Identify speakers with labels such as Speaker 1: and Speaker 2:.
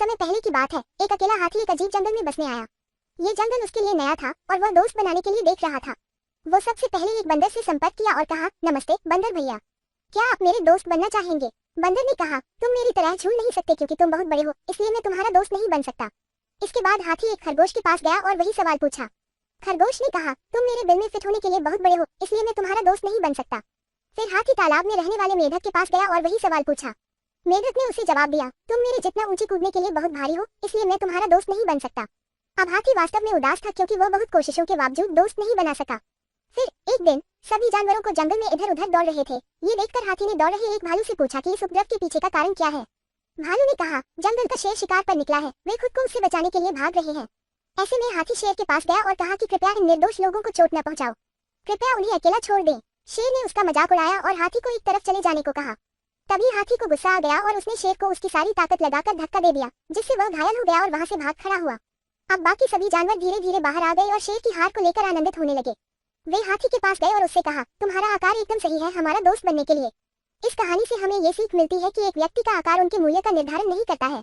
Speaker 1: समय पहले की बात है, एक अकेला हाथी एक अजीब जंगल में बसने आया। ये जंगल उसके लिए नया था और वह दोस्त बनाने के लिए देख रहा था। वो सबसे पहले एक बंदर से संपर्क किया और कहा, नमस्ते बंदर भैया, क्या आप मेरे दोस्त बनना चाहेंगे? बंदर ने कहा, तुम मेरी तरह झूल नहीं सकते क्योंकि तुम बहुत बड़े हो, इसलिए मैं तुम्हारा दोस्त नहीं बन सकता। इसके बाद हाथी एक खरगोश के पास गया और वही सवाल पूछा। खरगोश ने कहा, तुम मेरे बिल में फिट होने के लिए बहुत बड़े हो, इसलिए मैं तुम्हारा दोस्त नहीं बन सकता। फिर हाथी तालाब में रहने वाले मेढक के पास गया और वही सवाल पूछा। मेढक ने उसे जवाब दिया, तुम मेरे जितना ऊंची कूदने के लिए बहुत भारी हो, इसलिए मैं तुम्हारा दोस्त नहीं बन सकता। अब हाथी वास्तव में उदास था क्योंकि वह बहुत कोशिशों के बावजूद दोस्त नहीं बना सका। फिर एक दिन सभी जानवरों को जंगल में इधर उधर दौड़ रहे थे। ये देखकर हाथी ने दौड़ रहे एक भालू से पूछा कि इस उपद्रव के पीछे का कारण क्या है। भालू ने कहा, जंगल का शेर शिकार पर निकला है, वे खुद को उससे बचाने के लिए भाग रहे हैं। ऐसे में हाथी शेर के पास गया और कहा कि कृपया इन निर्दोष लोगों को चोट न पहुंचाओ, कृपया उन्हें अकेला छोड़ दें। शेर ने उसका मजाक उड़ाया और हाथी को एक तरफ चले जाने को कहा। तभी हाथी को गुस्सा आ गया और उसने शेर को उसकी सारी ताकत लगाकर धक्का दे दिया, जिससे वह घायल हो गया और वहां से भाग खड़ा हुआ। अब बाकी सभी जानवर धीरे धीरे बाहर आ गए और शेर की हार को लेकर आनंदित होने लगे। वे हाथी के पास गए और उससे कहा, तुम्हारा आकार एकदम सही है हमारा दोस्त बनने के लिए। इस कहानी से हमें ये सीख मिलती है कि एक व्यक्ति का आकार उनके मूल्य का निर्धारण नहीं करता है।